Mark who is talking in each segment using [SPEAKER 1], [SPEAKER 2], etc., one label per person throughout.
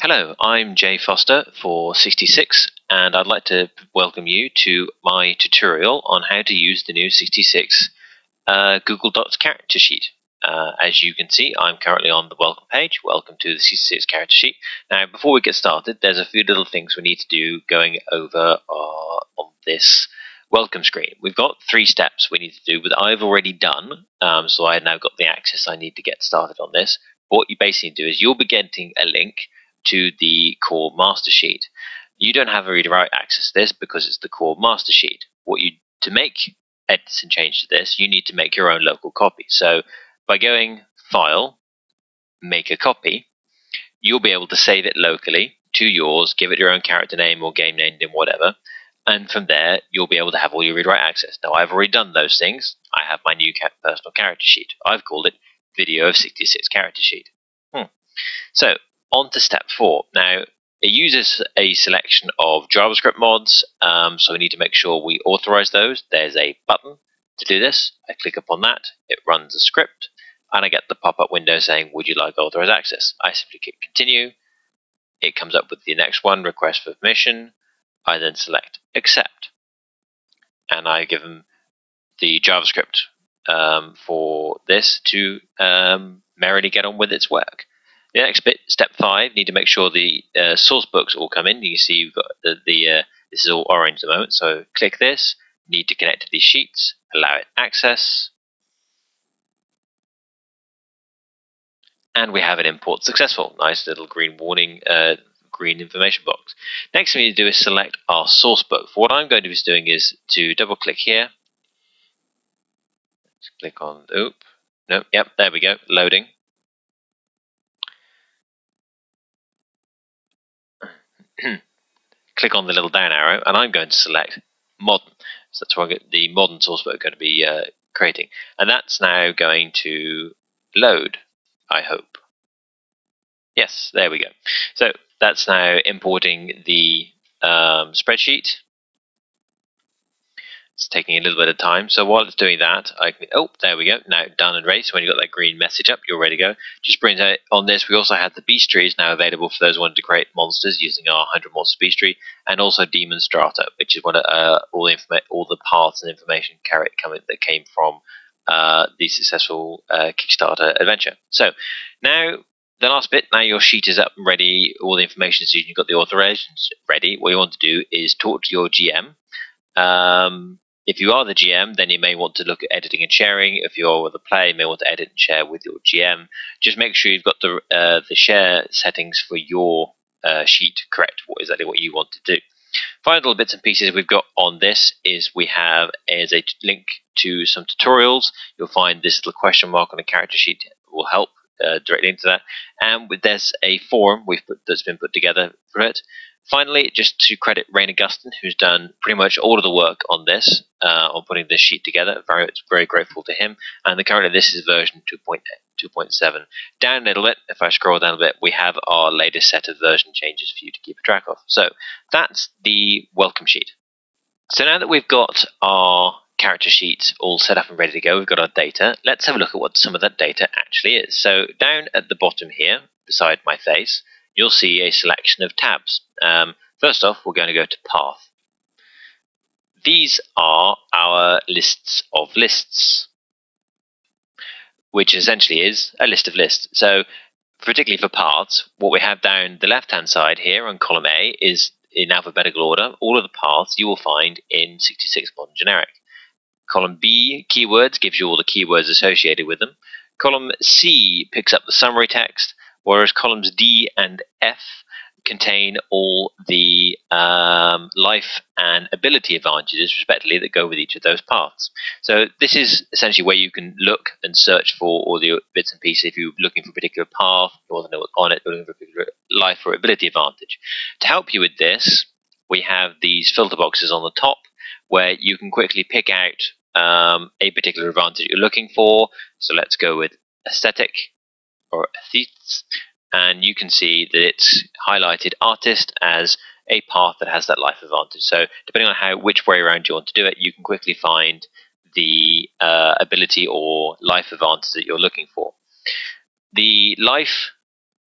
[SPEAKER 1] Hello, I'm Jay Foster for 66 and I'd like to welcome you to my tutorial on how to use the new 66 Google Docs character sheet. As you can see, I'm currently on the welcome page. Welcome to the 66 character sheet. Now, before we get started, there's a few little things we need to do going over on this welcome screen. We've got 3 steps we need to do, but I've already done, so I've now got the access I need to get started on this. What you basically do is you'll be getting a link to the core master sheet. You don't have a read-write access to this because it's the core master sheet. To make edits and change to this, you need to make your own local copy. So by going File, Make a Copy, you'll be able to save it locally to yours, give it your own character name or game name, whatever, and from there you'll be able to have all your read-write access. Now I've already done those things. I have my new personal character sheet. I've called it Video of 66 Character Sheet. So on to step 4. Now, it uses a selection of JavaScript mods, so we need to make sure we authorize those. There's a button to do this. I click upon that, it runs a script, and I get the pop-up window saying, would you like authorized access? I simply click continue. It comes up with the next one, request for permission. I then select accept, and I give them the JavaScript for this to merrily get on with its work. The next bit, step 5, need to make sure the source books all come in. You can see you've got this is all orange at the moment, so click this, need to connect to these sheets, allow it access, and we have an import successful. Nice little green warning, green information box. Next thing we need to do is select our source book. What I'm going to be doing is to double click here, let's click on, yep, there we go, loading. Click on the little down arrow, and I'm going to select modern. So that's where the modern source book going to be creating, and that's now going to load, I hope. Yes, there we go. So that's now importing the spreadsheet. It's taking a little bit of time. So while it's doing that, there we go. Now done and ready. So when you've got that green message up, you're ready to go. Just brings out on this. We also have the beast trees now available for those who wanted to create monsters using our 100 monster beast tree, and also demon strata, which is one of all the paths and information that came from the successful Kickstarter adventure. So now the last bit. Now your sheet is up and ready. All the information, so you've got the authorizations ready. What you want to do is talk to your GM. If you are the GM, then you may want to look at editing and sharing. If you are the player, you may want to edit and share with your GM. Just make sure you've got the share settings for your sheet correct, exactly what you want to do. Final bits and pieces we've got on this is we have a link to some tutorials. You'll find this little question mark on the character sheet will help directly into that. And there's a form that's been put together for it. Finally, just to credit Rain Augustine, who's done pretty much all of the work on this, on putting this sheet together. Very grateful to him. And currently this is version 2.7. Down a little bit, if I scroll down a bit, we have our latest set of version changes for you to keep track of. So that's the welcome sheet. So now that we've got our character sheets all set up and ready to go, we've got our data. Let's have a look at what some of that data actually is. So down at the bottom here, beside my face, you'll see a selection of tabs. First off, we're going to go to Path. These are our lists of lists, which essentially is a list of lists. So particularly for paths, what we have down the left-hand side here on column A is in alphabetical order, all of the paths you will find in 66 Modern Generic. Column B, keywords, gives you all the keywords associated with them. Column C picks up the summary text, whereas columns D and F contain all the life and ability advantages, respectively, that go with each of those paths. So this is essentially where you can look and search for all the bits and pieces. If you're looking for a particular path, you want to know what's on it, you're looking for a particular life or ability advantage. To help you with this, we have these filter boxes on the top, where you can quickly pick out a particular advantage you're looking for. So let's go with aesthetic or aesthetes, and you can see that it's highlighted artist as a path that has that life advantage. So depending on which way around you want to do it, you can quickly find the ability or life advantage that you're looking for. The life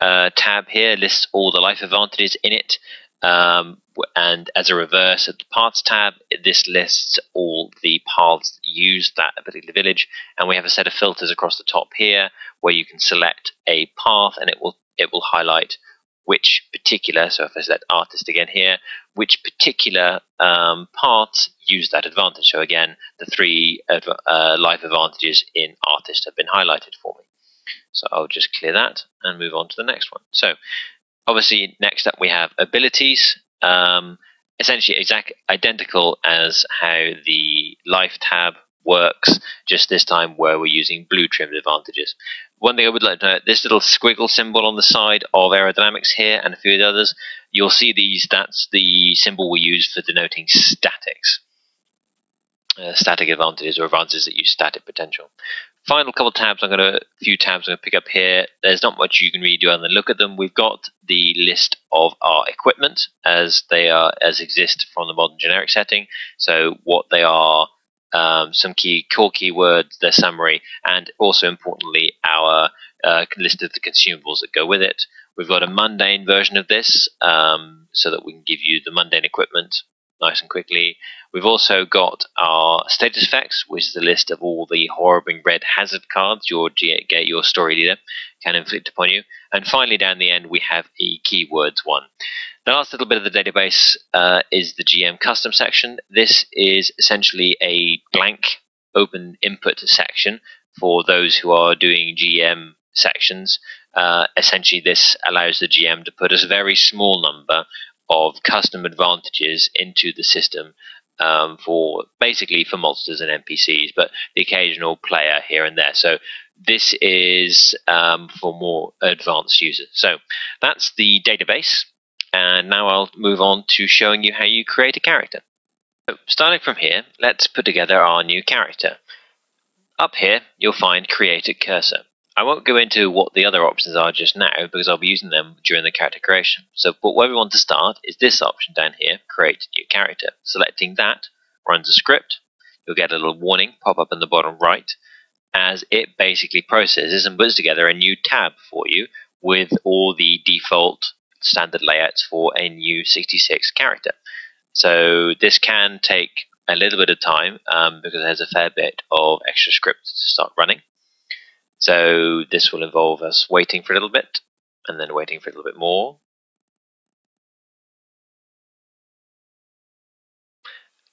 [SPEAKER 1] tab here lists all the life advantages in it, and as a reverse at the paths tab, this lists all the paths that use that particular village, and we have a set of filters across the top here where you can select a path and it will highlight which particular, so if I select artist again here, which particular paths use that advantage. So again, the 3 life advantages in artist have been highlighted for me. So I'll just clear that and move on to the next one. So obviously next up we have abilities, essentially identical as how the life tab works, just this time where we're using blue trimmed advantages. One thing I would like to note, this little squiggle symbol on the side of aerodynamics here and a few of the others, you'll see these, that's the symbol we use for denoting statics. Static advantages or advantages that use static potential. Final couple tabs, few tabs I'm going to pick up here. There's not much you can really do other than look at them. We've got the list of our equipment as they are, as exist from the modern generic setting. So what they are, some core keywords, their summary, and also importantly our list of the consumables that go with it. We've got a mundane version of this so that we can give you the mundane equipment nice and quickly. We've also got our status effects, which is the list of all the horribly red hazard cards your story leader can inflict upon you. And finally, down the end, we have a keywords one. The last little bit of the database is the GM custom section. This is essentially a blank open input section for those who are doing GM sections. Essentially, this allows the GM to put a very small number of custom advantages into the system for monsters and NPCs, but the occasional player here and there. So this is for more advanced users. So that's the database, and now I'll move on to showing you how you create a character. So starting from here, let's put together our new character. Up here, you'll find Create a Cursor. I won't go into what the other options are just now because I'll be using them during the character creation. But where we want to start is this option down here, Create New Character. Selecting that runs a script. You'll get a little warning pop up in the bottom right as it basically processes and puts together a new tab for you with all the default standard layouts for a new 66 character. So this can take a little bit of time because there's a fair bit of extra script to start running. So this will involve us waiting for a little bit, and then waiting for a little bit more.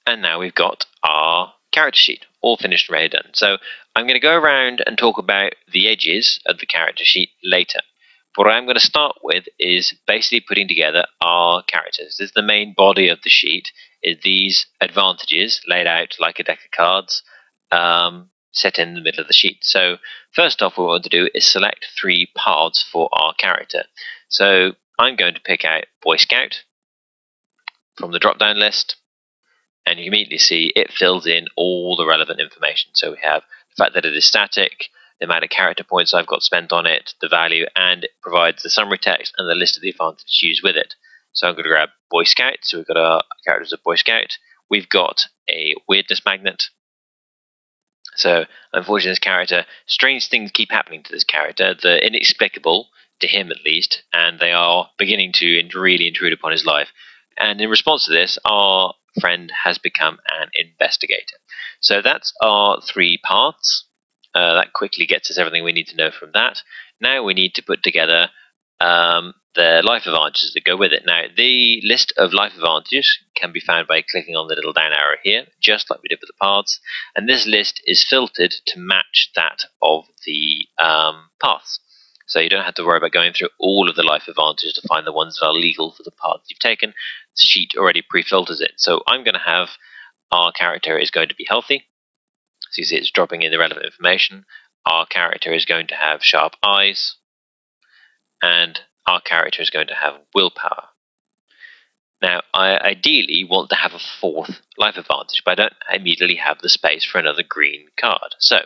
[SPEAKER 1] And now we've got our character sheet, all finished and ready done. So I'm going to go around and talk about the edges of the character sheet later. What I'm going to start with is basically putting together our characters. This is the main body of the sheet, is these advantages laid out like a deck of cards, set in the middle of the sheet. So first off, what we want to do is select 3 paths for our character. So I'm going to pick out Boy Scout from the drop down list, and you can immediately see it fills in all the relevant information. So we have the fact that it is static, the amount of character points I've got spent on it, the value, and it provides the summary text and the list of the advantages used with it. So I'm going to grab Boy Scout. So we've got our characters of Boy Scout. We've got a weirdness magnet. So, unfortunately, this character, strange things keep happening to this character. They're inexplicable, to him at least, and they are beginning to really intrude upon his life. And in response to this, our friend has become an investigator. So that's our 3 paths. That quickly gets us everything we need to know from that. Now we need to put together the life advantages that go with it. Now, the list of life advantages can be found by clicking on the little down arrow here, just like we did with the paths, and this list is filtered to match that of the paths. So you don't have to worry about going through all of the life advantages to find the ones that are legal for the paths you've taken. The sheet already pre-filters it. So I'm going to have our character is going to be healthy. So you see it's dropping in the relevant information. Our character is going to have sharp eyes, and our character is going to have willpower. Now, I ideally want to have a 4th life advantage, but I don't immediately have the space for another green card. So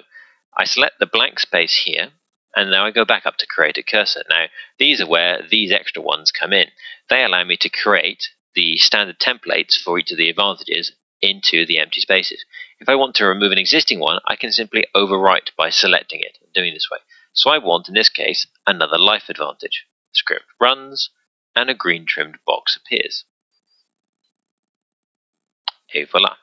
[SPEAKER 1] I select the blank space here, and now I go back up to Create a Cursor. Now, these are where these extra ones come in. They allow me to create the standard templates for each of the advantages into the empty spaces. If I want to remove an existing one, I can simply overwrite by selecting it and doing this way. So I want, in this case, another life advantage. script runs, and a green trimmed box appears. Et voila.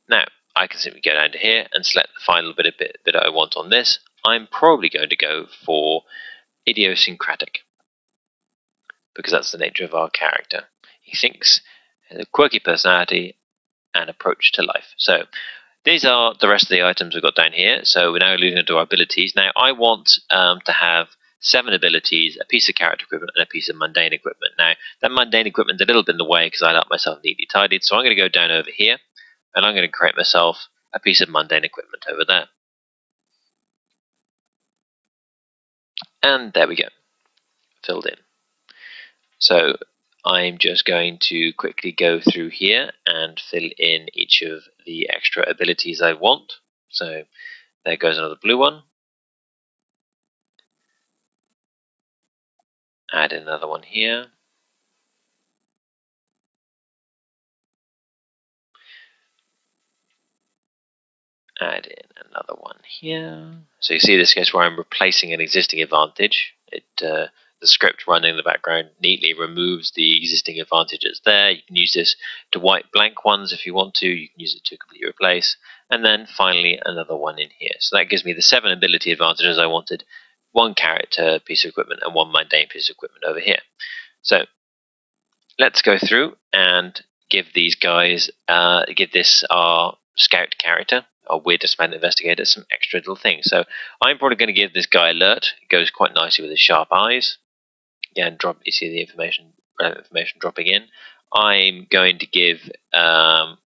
[SPEAKER 1] Now, I can simply go down to here and select the final bit I want on this. I'm probably going to go for idiosyncratic, because that's the nature of our character. He thinks, has a quirky personality and approach to life. So these are the rest of the items we've got down here. So we're now moving into our abilities. Now I want to have 7 abilities, a piece of character equipment, and a piece of mundane equipment. Now that mundane equipment is a little bit in the way because I like myself neatly tidied. So I'm going to go down over here and I'm going to create myself a piece of mundane equipment over there. And there we go, filled in. So I'm just going to quickly go through here and fill in each of the extra abilities I want. So there goes another blue one. Add another one here. Add in another one here. So you see this case where I'm replacing an existing advantage. The script running in the background neatly removes the existing advantages there. You can use this to wipe blank ones if you want to. You can use it to completely replace. And then finally another one in here. So that gives me the 7 ability advantages I wanted. 1 character piece of equipment and 1 mundane piece of equipment over here. So let's go through and give these guys, give this our scout character, our weird dismounted investigator, some extra little things. So I'm probably going to give this guy alert. It goes quite nicely with his sharp eyes. Again, you see the information dropping in. I'm going to give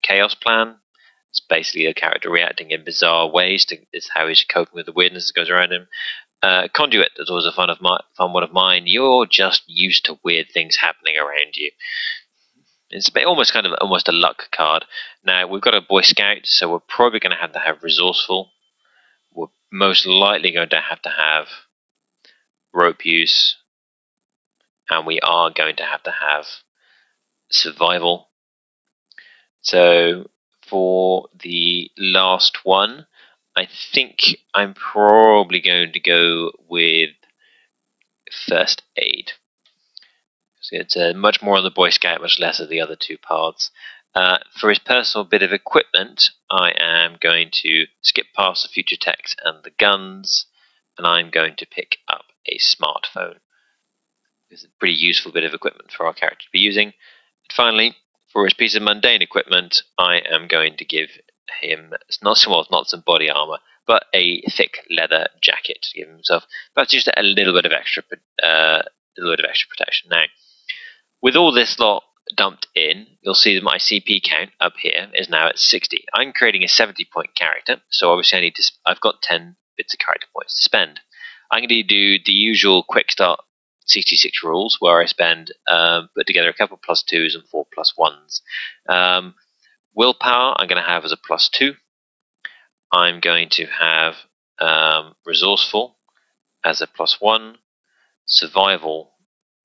[SPEAKER 1] chaos plan. It's basically a character reacting in bizarre ways. It's how he's coping with the weirdness that goes around him. Conduit, that's always a fun one of mine. You're just used to weird things happening around you. It's almost a luck card. Now we've got a Boy Scout, so we're probably going to have resourceful. We're most likely going to have rope use, and we are going to have survival. So for the last one, I think I'm probably going to go with first aid. So it's much more on the Boy Scout, much less of the other 2 parts. For his personal bit of equipment, I am going to skip past the future text and the guns, and I'm going to pick up a smartphone. It's a pretty useful bit of equipment for our character to be using. And finally, for his piece of mundane equipment, I am going to give him not some body armor, but a thick leather jacket to give himself. That's just a little bit of extra protection. Now, with all this lot dumped in, you'll see that my CP count up here is now at 60. I'm creating a 70-point character, so obviously I've got 10 bits of character points to spend. I'm going to do the usual quick start 66 rules, where I put together a couple of +2s and 4 +1s. Willpower I'm going to have as a +2. I'm going to have resourceful as a +1, survival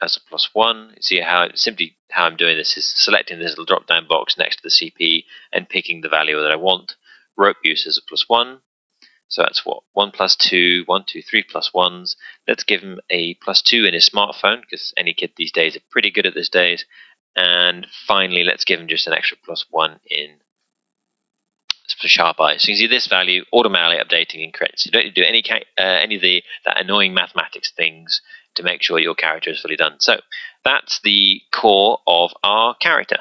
[SPEAKER 1] as a +1. See how I'm doing this is selecting this little drop down box next to the CP and picking the value that I want. Rope use as a +1. So that's what? 1 +2, 1, 2, 3 +1s. Let's give him a +2 in his smartphone, because any kid these days are pretty good at this days. And finally, let's give him just an extra +1 in sharp eyes. So you can see this value automatically updating and corrects. You don't need to do any of that annoying mathematics things to make sure your character is fully done. So that's the core of our character.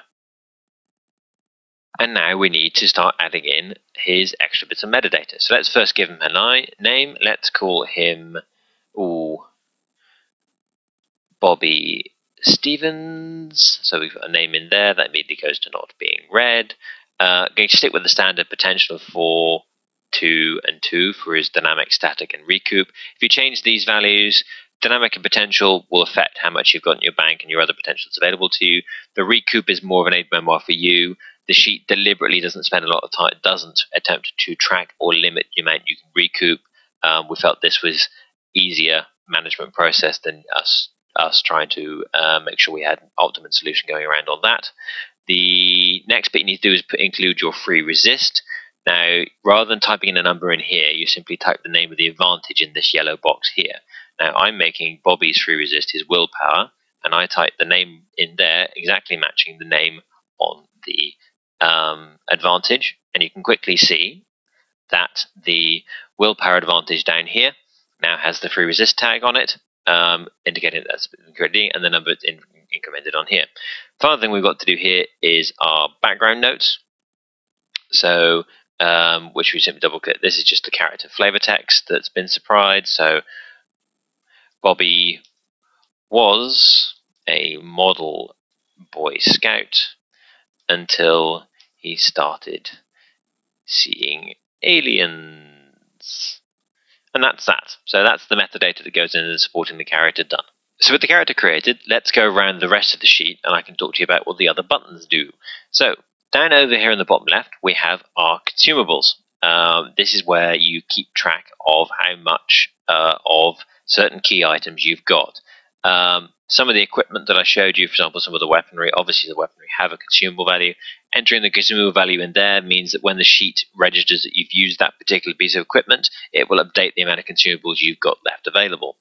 [SPEAKER 1] And now we need to start adding in his extra bits of metadata. So let's first give him a name. Let's call him Bobby Stevens. So we've got a name in there that immediately goes to not being read. Going to stick with the standard potential of 4, 2, and 2 for his dynamic, static, and recoup. If you change these values, dynamic and potential will affect how much you've got in your bank and your other potentials available to you. The recoup is more of an aid memoir for you. The sheet deliberately doesn't spend a lot of time, it doesn't attempt to track or limit the amount you can recoup. We felt this was easier management process than us trying to make sure we had an ultimate solution going around on that. The next bit you need to do is include your free resist. Now, rather than typing in a number in here, you simply type the name of the advantage in this yellow box here. Now I'm making Bobby's free resist his willpower, and I type the name in there exactly matching the name on the advantage, and you can quickly see that the willpower advantage down here now has the free resist tag on it, indicating that's correctly, and the number is incremented on here. Final thing we've got to do here is our background notes. So, which we simply double click. This is just the character flavor text that's been supplied. So, Bobby was a model Boy Scout until he started seeing aliens. And that's that. So that's the metadata that goes in and supporting the character done. So with the character created, let's go around the rest of the sheet and I can talk to you about what the other buttons do. So down over here in the bottom left, we have our consumables. This is where you keep track of how much of certain key items you've got. Some of the equipment that I showed you, for example, some of the weaponry, obviously the weaponry have a consumable value. Entering the consumable value in there means that when the sheet registers that you've used that particular piece of equipment, it will update the amount of consumables you've got left available.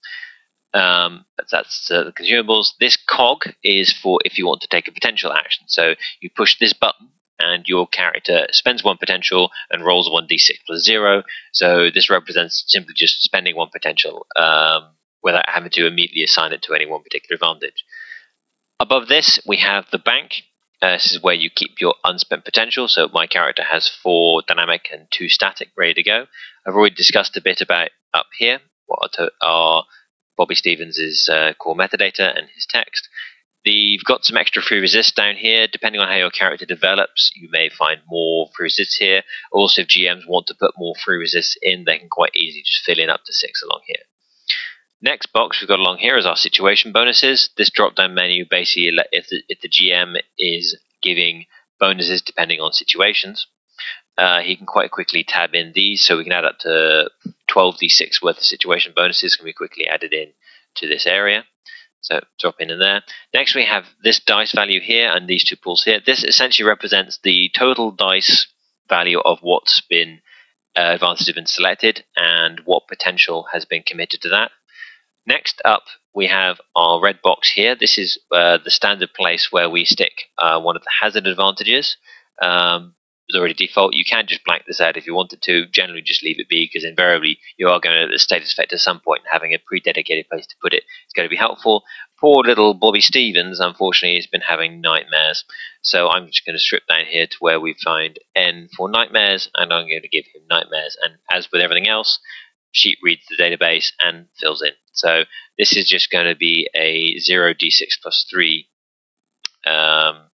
[SPEAKER 1] That's the consumables. This cog is for if you want to take a potential action. So you push this button and your character spends one potential and rolls 1d6 plus 0. So this represents simply just spending one potential without having to immediately assign it to any one particular advantage. Above this, we have the bank. This is where you keep your unspent potential. So my character has 4 dynamic and 2 static ready to go. I've already discussed a bit about up here what are Bobby Stevens' core metadata and his text. You've got some extra free resist down here. Depending on how your character develops, you may find more free resists here. Also, if GMs want to put more free resists in, they can quite easily just fill in up to 6 along here. Next box we've got along here is our situation bonuses. This drop-down menu basically, if the GM is giving bonuses depending on situations, he can quite quickly tab in these, so we can add up to 12d6 worth of situation bonuses can be quickly added in to this area. So drop in there. Next we have this dice value here and these 2 pools here. This essentially represents the total dice value of what's been advantages have been selected and what potential has been committed to that. Next up, we have our red box here. This is the standard place where we stick one of the hazard advantages. It's already default. You can just blank this out if you wanted to. Generally, just leave it be because invariably you are going to the status effect at some point, and having a pre-dedicated place to put it is going to be helpful. Poor little Bobby Stevens, unfortunately, has been having nightmares. So I'm just going to strip down here to where we find N for nightmares, and I'm going to give him nightmares. And as with everything else, sheet reads the database and fills in. So this is just going to be a 0d6 plus 3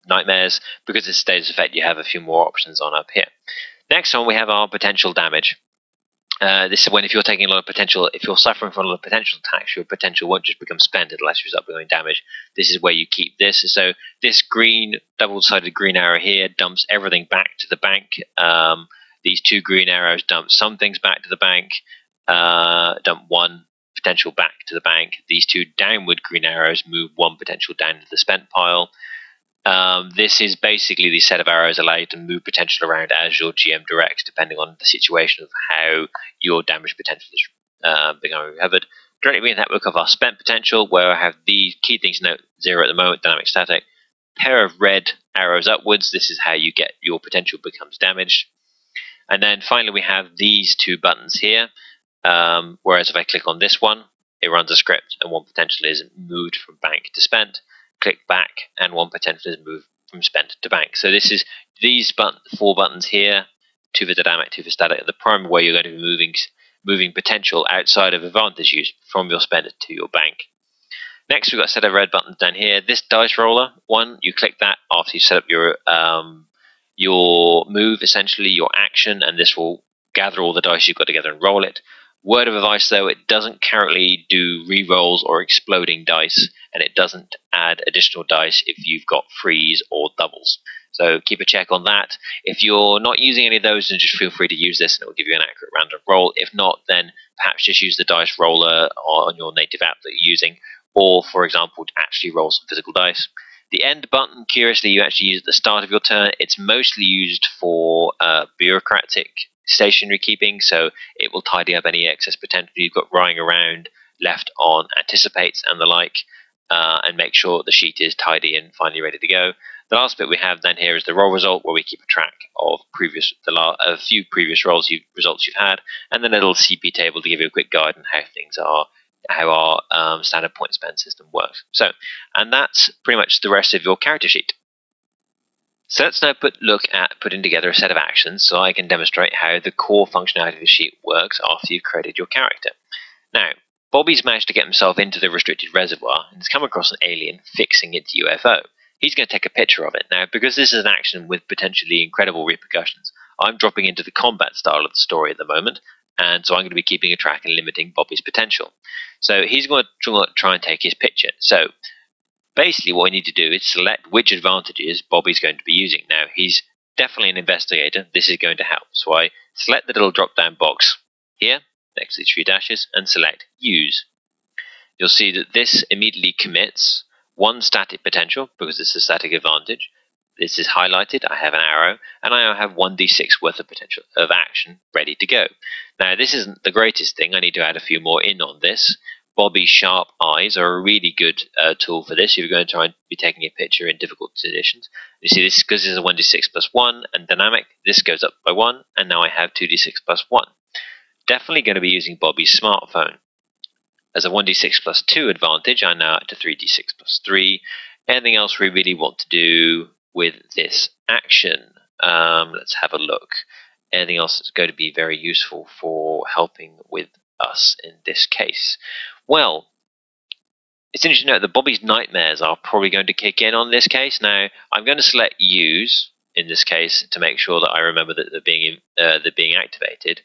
[SPEAKER 1] nightmares. Because it's status effect, you have a few more options on up here. Next one, we have our potential damage. This is when if you're taking a lot of potential, if you're suffering from a lot of potential attacks, your potential won't just become spent, it'll actually result in doing damage. This is where you keep this. So this green, double-sided green arrow here dumps everything back to the bank. These 2 green arrows dump some things back to the bank. Dump 1 potential back to the bank. These 2 downward green arrows move 1 potential down to the spent pile. This is basically the set of arrows allow you to move potential around as your GM directs, depending on the situation of how your damage potential is becoming recovered. Directly beneath that, we'll cover our spent potential, where I have these key things to note: 0 at the moment, dynamic static. Pair of red arrows upwards. This is how you get your potential becomes damaged. And then finally, we have these 2 buttons here. Whereas if I click on this one, it runs a script and 1 potential is moved from bank to spent. Click back and 1 potential is moved from spent to bank. So this is these 4 buttons here, 2 for dynamic, 2 for static, the primary way you're going to be moving potential outside of advantage use from your spent to your bank. Next, we've got a set of red buttons down here. This dice roller one, you click that after you set up your move, essentially your action, and this will gather all the dice you've got together and roll it. Word of advice though, it doesn't currently do re-rolls or exploding dice, and it doesn't add additional dice if you've got freeze or doubles. So keep a check on that. If you're not using any of those, then just feel free to use this and it will give you an accurate random roll. If not, then perhaps just use the dice roller on your native app that you're using, or for example, actually roll some physical dice. The end button, curiously, you actually use at the start of your turn. It's mostly used for bureaucratic stationary keeping, so it will tidy up any excess potential you've got lying around left on anticipates and the like, and make sure the sheet is tidy and finally ready to go. The last bit we have then here is the roll result, where we keep a track of a few previous results you've had, and then a little CP table to give you a quick guide on how things are, how our standard point spend system works. So, and that's pretty much the rest of your character sheet. So let's now look at putting together a set of actions so I can demonstrate how the core functionality of the sheet works after you've created your character. Now, Bobby's managed to get himself into the restricted reservoir and has come across an alien fixing its UFO. He's going to take a picture of it. Now, because this is an action with potentially incredible repercussions, I'm dropping into the combat style of the story at the moment, and so I'm going to be keeping a track and limiting Bobby's potential. So he's going to try and take his picture. So basically what we need to do is select which advantages Bobby's going to be using. Now, he's definitely an investigator. This is going to help. So I select the little drop-down box here, next to the 3 dashes, and select Use. You'll see that this immediately commits 1 static potential, because it's a static advantage. This is highlighted, I have an arrow, and I now have 1d6 worth of potential of action ready to go. Now, this isn't the greatest thing. I need to add a few more in on this. Bobby's sharp eyes are a really good tool for this if you're going to try and be taking a picture in difficult conditions. You see this, because this is a 1d6 plus 1 and dynamic, this goes up by 1, and now I have 2d6 plus 1. Definitely going to be using Bobby's smartphone. As a 1d6 plus 2 advantage, I'm now up to 3d6 plus 3. Anything else we really want to do with this action? Let's have a look. Anything else that's going to be very useful for helping with us in this case? Well, it's interesting to note that Bobby's nightmares are probably going to kick in on this case. Now, I'm going to select Use in this case to make sure that I remember that they're being activated.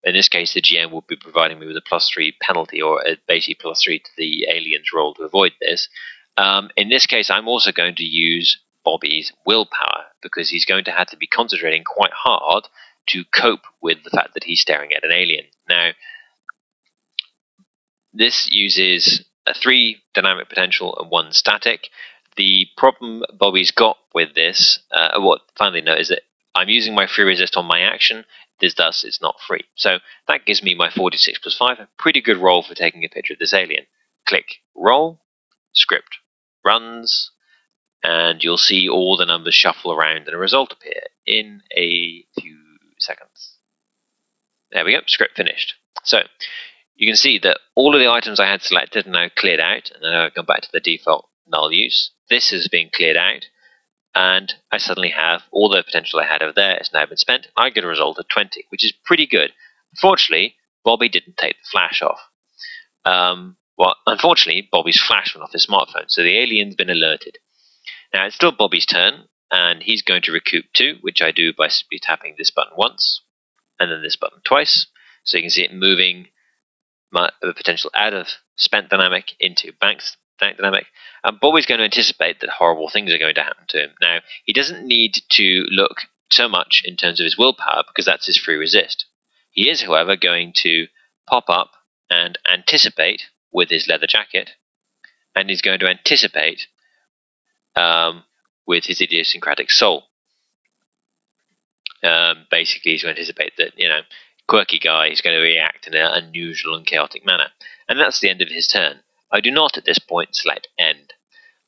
[SPEAKER 1] In this case, the GM will be providing me with a +3 penalty, or basically +3 to the alien's roll to avoid this. In this case, I'm also going to use Bobby's willpower, because he's going to have to be concentrating quite hard to cope with the fact that he's staring at an alien. Now, this uses a 3 dynamic potential and 1 static. The problem Bobby's got with this, what finally note, is that I'm using my free resist on my action. Thus, it's not free. So that gives me my 46 plus 5, a pretty good roll for taking a picture of this alien. Click Roll, Script runs, and you'll see all the numbers shuffle around and a result appear in a few seconds. There we go, script finished. So you can see that all of the items I had selected are now cleared out, and now I go back to the default null use. This has been cleared out, and I suddenly have all the potential I had over there has now been spent. I get a result of 20, which is pretty good. Unfortunately, Bobby didn't take the flash off. Unfortunately, Bobby's flash went off his smartphone, so the alien's been alerted. Now, it's still Bobby's turn, and he's going to recoup 2, which I do by simply tapping this button once, and then this button twice. So you can see it moving my potential out of spent dynamic into bank dynamic. And Bobby's going to anticipate that horrible things are going to happen to him. Now, he doesn't need to look so much in terms of his willpower, because that's his free resist. He is, however, going to pop up and anticipate with his leather jacket, and he's going to anticipate with his idiosyncratic soul. Basically, he's going to anticipate that, quirky guy is going to react in an unusual and chaotic manner. And that's the end of his turn. I do not at this point select End.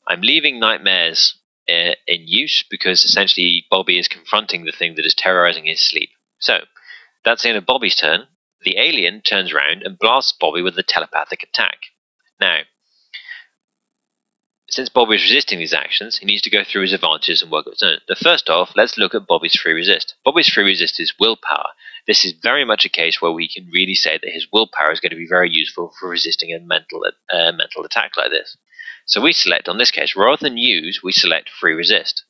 [SPEAKER 1] I'm leaving Nightmares in use, because essentially Bobby is confronting the thing that is terrorizing his sleep. So, that's the end of Bobby's turn. The alien turns around and blasts Bobby with a telepathic attack. Now, since Bobby is resisting these actions, he needs to go through his advantages and work of its own. Now, first off, let's look at Bobby's free resist. Bobby's free resist is willpower. This is very much a case where we can really say that his willpower is going to be very useful for resisting a mental attack like this. So we select, on this case, rather than use, we select free resist.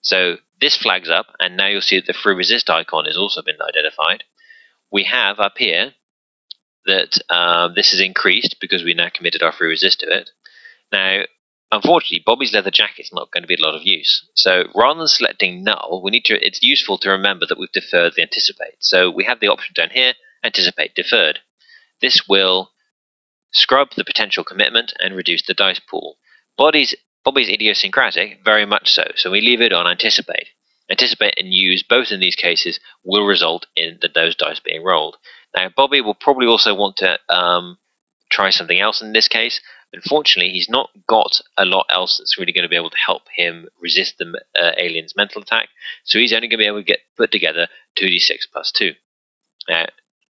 [SPEAKER 1] So this flags up, and now you'll see that the free resist icon has also been identified. We have up here that this is increased because we now committed our free resist to it. Now, unfortunately, Bobby's leather jacket is not going to be a lot of use. So rather than selecting null, it's useful to remember that we've deferred the anticipate. So we have the option down here, anticipate deferred. This will scrub the potential commitment and reduce the dice pool. Bobby's idiosyncratic, very much so. So we leave it on anticipate. Anticipate and use, both in these cases, will result in those dice being rolled. Now, Bobby will probably also want to try something else in this case. Unfortunately, he's not got a lot else that's really going to be able to help him resist the alien's mental attack, so he's only going to be able to put together 2d6 plus 2. Now,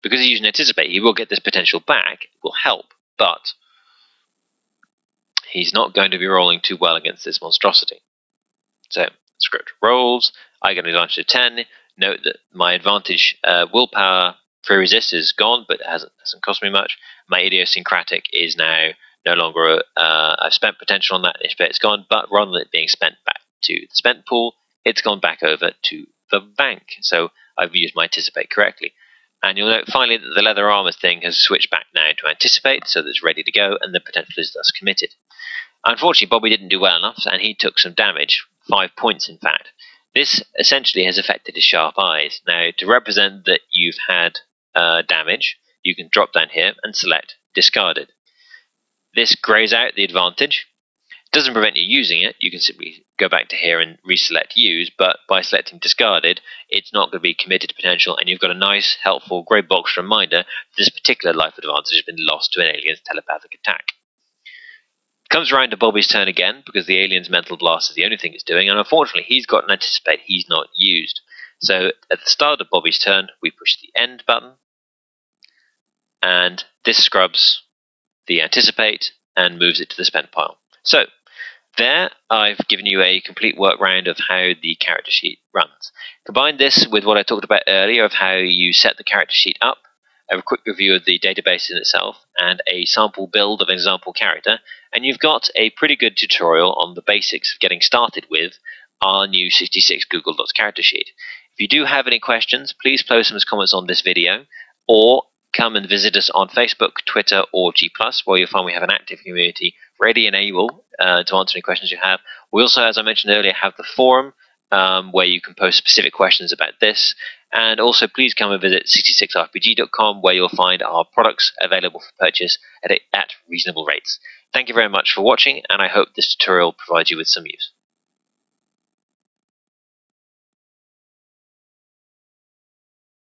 [SPEAKER 1] because he's using Anticipate, he will get this potential back, it will help, but he's not going to be rolling too well against this monstrosity. So, script rolls, I get an advantage of 10. Note that my advantage willpower pre-resist is gone, but it hasn't cost me much. My idiosyncratic is now no longer, I've spent potential on that, it's gone, but rather than it being spent back to the spent pool, it's gone back over to the bank. So I've used my Anticipate correctly. And you'll note finally that the leather armor thing has switched back now to Anticipate, so that it's ready to go, and the potential is thus committed. Unfortunately, Bobby didn't do well enough, and he took some damage, 5 points in fact. This essentially has affected his sharp eyes. Now, to represent that you've had damage, you can drop down here and select Discarded. This grays out the advantage. It doesn't prevent you using it. You can simply go back to here and reselect Use, but by selecting Discarded, it's not going to be committed to potential, and you've got a nice, helpful grey box reminder that this particular life advantage has been lost to an alien's telepathic attack. It comes around to Bobby's turn again, because the alien's mental blast is the only thing it's doing, and unfortunately he's got an Anticipate he's not used. So at the start of Bobby's turn, we push the End button, and this scrubs the Anticipate and moves it to the spent pile. So there I've given you a complete work round of how the character sheet runs. Combine this with what I talked about earlier of how you set the character sheet up, a quick review of the database in itself, and a sample build of an example character, and you've got a pretty good tutorial on the basics of getting started with our new 66 Google Docs character sheet. If you do have any questions, please post some comments on this video, or come and visit us on Facebook, Twitter, or G+, where you'll find we have an active community ready and able to answer any questions you have. We also, as I mentioned earlier, have the forum where you can post specific questions about this. And also, please come and visit 66rpg.com, where you'll find our products available for purchase at reasonable rates. Thank you very much for watching, and I hope this tutorial provides you with some use.